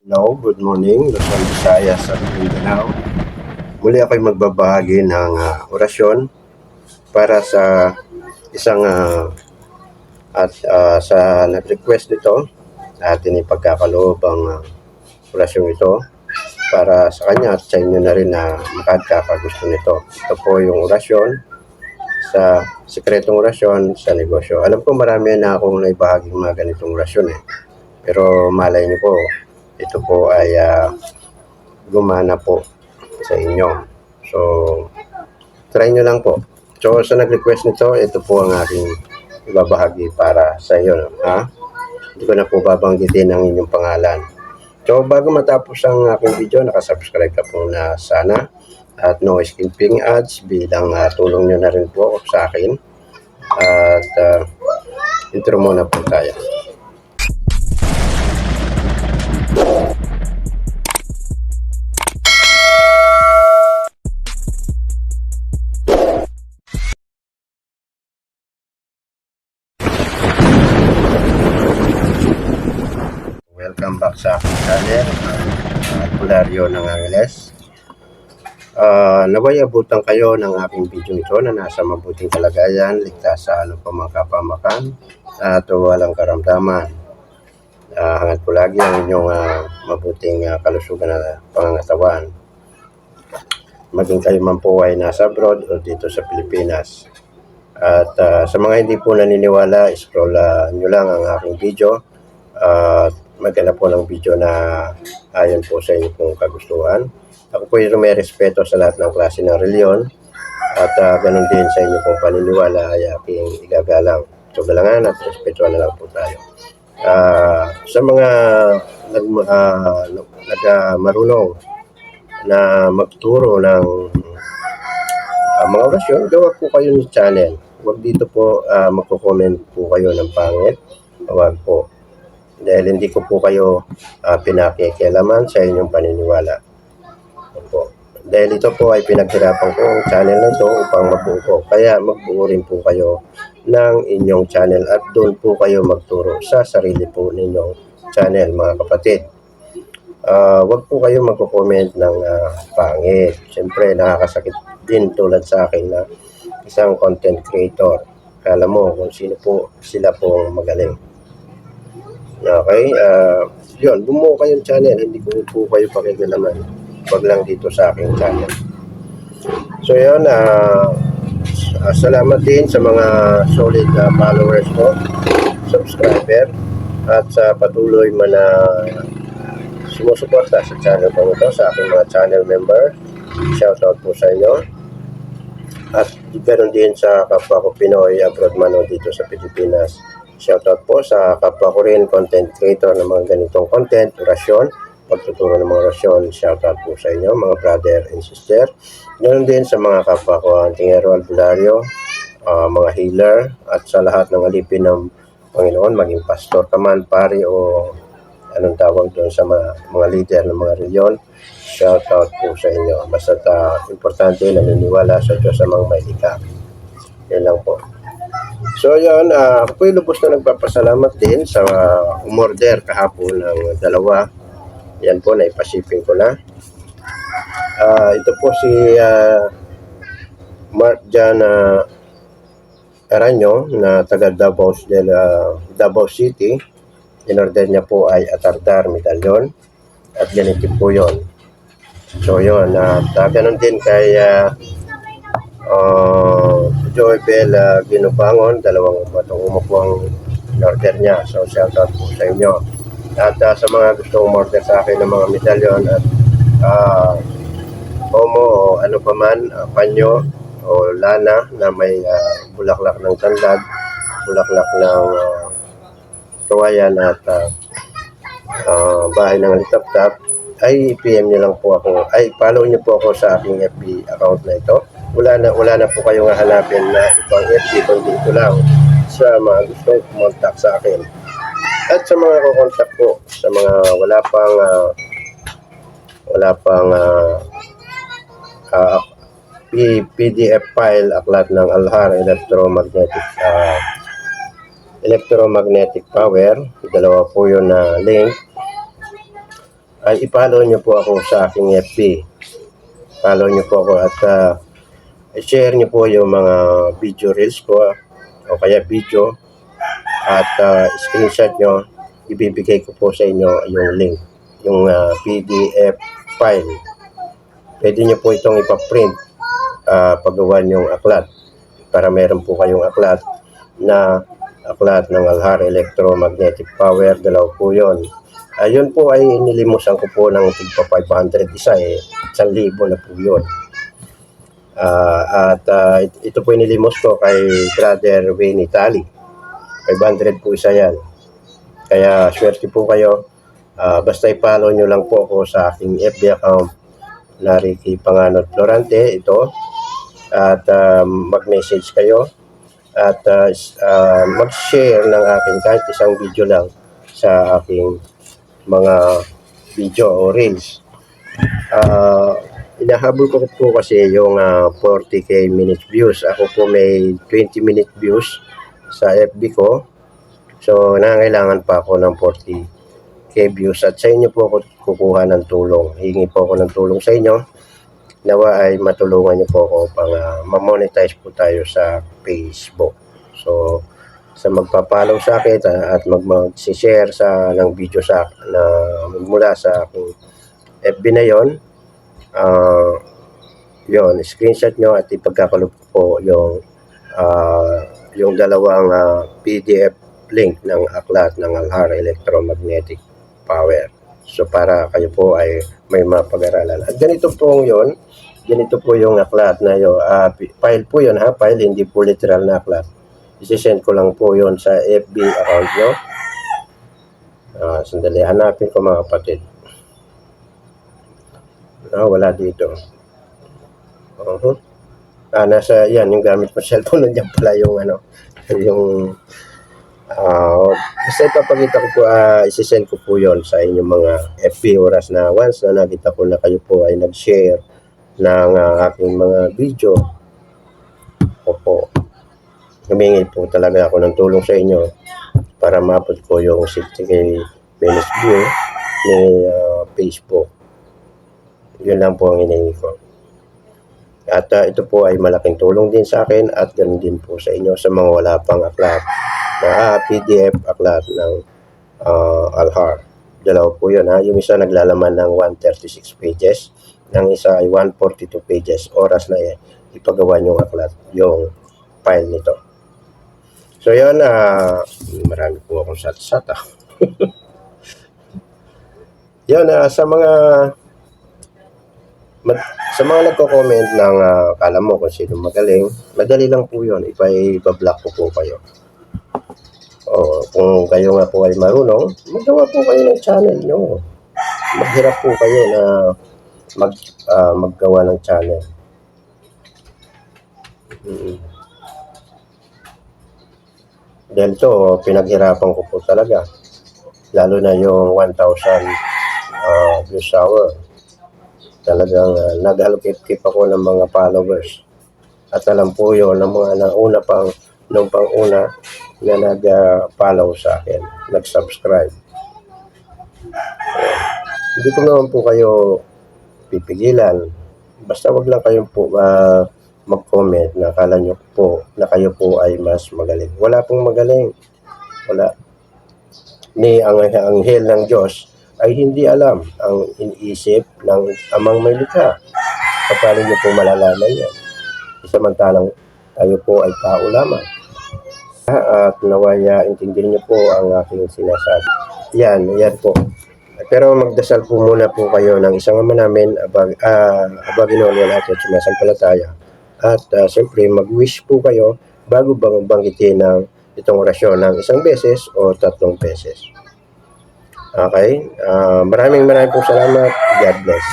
Hello, good morning, Luzon, Visayas at Mindanao. Muli ako'y magbabahagi ng orasyon para sa isang sa nag-request nito. Atin ipagkakaloob ang orasyon ito para sa kanya at sa inyo na rin na makagkakagusto nito. Ito po yung orasyon sa sikretong orasyon sa negosyo. Alam ko marami na akong naibahagi mga ganitong orasyon pero malay niyo po, ito po ay gumana po sa inyo. So, try nyo lang po. So, sa nag-request nito, ito po ang aking ibabahagi para sa iyo. Hindi ko na po babanggitin ang inyong pangalan. So, bago matapos ang aking video, nakasubscribe ka po na sana. At no skipping ads bilang tulong nyo na rin po sa akin. At intro muna po tayo. Welcome back sa aking channel, Albularyo ng Angeles. Naway abutan kayo ng aking video ito na nasa mabuting kalagayan, ligtas sa anumang kapamakan at walang karamdaman. Hangad ko lagi ang inyong mabuting kalusugan na pangangatawan. Maging kayo man po ay nasa abroad o dito sa Pilipinas. At sa mga hindi po naniniwala, scroll nyo lang ang aking video. Maghanap po ng video na ayon po sa inyo pong kagustuhan. Ako po yung may respeto sa lahat ng klase ng reliyon at ganun din sa inyo pong paniniwala ay aking igagalang. So galangan at respetuhan na lang po tayo. Sa mga marunong na magturo ng mga orasyon, gawa po kayo ng channel. Huwag dito po magko-comment po kayo ng pangit. Huwag po. Dahil hindi ko po kayo pinakikialaman sa inyong paniniwala. Opo. Dahil ito po ay pinaghirapan ko ang channel na ito upang mabuo ko. Kaya magbuo rin po kayo ng inyong channel at doon po kayo magturo sa sarili po ninyong channel, mga kapatid. Huwag po kayo magko-comment ng pangit. Siyempre, nakakasakit din tulad sa akin na isang content creator. Kala mo kung sino po sila po magaling. Okay, yun, bumuo kayong channel, hindi ko po kayo pakikalaman. Wag lang dito sa aking channel. So yun, salamat din sa mga solid followers ko, subscriber, at sa patuloy man na sumusuporta sa channel ko ito, sa aking mga channel member. Shoutout po sa inyo. At ganoon din sa kapwa ko Pinoy abroad man o dito sa Pilipinas. Shoutout po sa kapwa ko rin content creator ng mga ganitong content, orasyon, pagtuturo ng mga orasyon. Shoutout po sa inyo mga brother and sister. Ganoon din sa mga kapwa ko antingero, albularyo, mga healer, at sa lahat ng alipin ng Panginoon, maging pastor ka man, pari o anong tawag doon sa mga leader ng mga reliyon. Shoutout po sa inyo. Basta importante naniniwala sa Diyos sa mga mailika. Yan lang po. So yun, ako po yung lubos na nagpapasalamat din sa umorder kahapon ng dalawa. Yan po, naipashipping ko na. Ito po si Mark Jan Aranyo na taga Davao City. In-order niya po ay atardar medalyon at ganito po yun. So yun, ganun din kay Joybel Ginubangon, dalawang batong umupuang in-order niya. So shoutout po sa inyo. At sa mga gustong umorder sa akin ng mga medalyon at homo o ano pa man, panyo o lana na may bulaklak ng tanlad, bulaklak ng kawayan at bahay ng litap-tap, ay PM nyo lang po ako, ay follow nyo po ako sa aking FB account na ito. Wala na po kayong hahanapin na ibang FB, kundi ito lang sa mga gustong kumontak sa akin. At sa mga kukontak po, sa mga wala pang PDF file, aklat ng Alhar electromagnetic power, dalawa po yun na link. ay i-follow nyo po ako sa aking FB. Follow nyo po ako at share nyo po yung mga video reels ko o kaya video at screenshot nyo. Ibibigay ko po sa inyo yung link, yung PDF file. Pwede nyo po itong ipaprint paggawa yung aklat para meron po kayong aklat na aklat ng Alhar Electromagnetic Power. Dalaw po yun. Ayun po ay nilimusan ko po ng tigpa 500 isa 1,000 na po yun. Ito po nilimos ko kay Brother Wayne Italy. 500 po isa yan. Kaya swerte po kayo. Basta i-follow nyo lang po ako sa aking FB account na Ricky Panganod Florante. Ito. At mag-message kayo. At mag-share ng aking kahit isang video lang sa aking mga video o reels. Inahabol ko po kasi yung 40k minute views. Ako po may 20 minute views sa FB ko. So, nangangailangan pa ako ng 40k views. At sa inyo po ako kukuha ng tulong. Hingi po ako ng tulong sa inyo. Nawa ay matulungan niyo po ako pang ma-monetize po tayo sa Facebook. So, sa magpa-follow sa akin at mag-share ng video na mula sa aking FB na yon, yon, screenshot nyo at ipagkakalop po yung dalawang PDF link ng aklat ng Alhar Electromagnetic Power. So para kayo po ay may mapag-aralan. At ganito po yun, ganito po yung aklat na yun. File po yun ha, file, hindi po literal na aklat. Isisend ko lang po yun sa FB account nyo. Sandali, hanapin ko mga kapatid. Wala dito. Nasa, yan, yung gamit ko cellphone, nandiyan pala yung yung basta ipapakita ko po, isisend ko po yon sa inyong mga FB oras na once na nakita ko na kayo po ay nag-share ng aking mga video. Opo, humingi po talaga ako ng tulong sa inyo para maabot ko yung 60k minutes view ni Facebook. Yun lang po ang hinihingi ko. At ito po ay malaking tulong din sa akin at ganoon din po sa inyo sa mga wala pang aklat na PDF aklat ng Alhar. Dalawa po yun ha. Yung isa naglalaman ng 136 pages, ng isa ay 142 pages. Oras na ipagawa yung aklat, yung file nito. So yun, marami po akong sat-sat yun, sa mga nagko-comment ng kala mo kung sino magaling, madali lang po yun. Ipa-block ko po kayo. Kung kayo nga po ay marunong, magawa po kayo ng channel nyo. Maghirap po kayo na maggawa ng channel. Dahil to, pinaghirapan ko po talaga. Lalo na yung 1,000 views hour. Talagang nag-allocate ako ng mga followers. At alam po yun, ng mga nauna nung pang-una na nag-follow sa akin, nag-subscribe. Hindi ko naman po kayo pipigilan. Basta wag lang kayong po mag-comment na akala nyo po na kayo po ay mas magaling. Wala pong magaling. Wala. Ni ang anghel ng Diyos ay hindi alam ang iniisip ng amang may likha. Paano nyo po malalaman yan? Samantalang tayo po ay tao lamang. At nawaya, intindihin nyo po ang aking sinasabi. Yan po. Pero magdasal po muna po kayo ng isang ama namin, Abaginoon at sumasampalataya. At siyempre mag-wish po kayo bago banggitin ng itong orasyon ng 1 beses o 3 beses. Okay? Maraming pong salamat. God bless.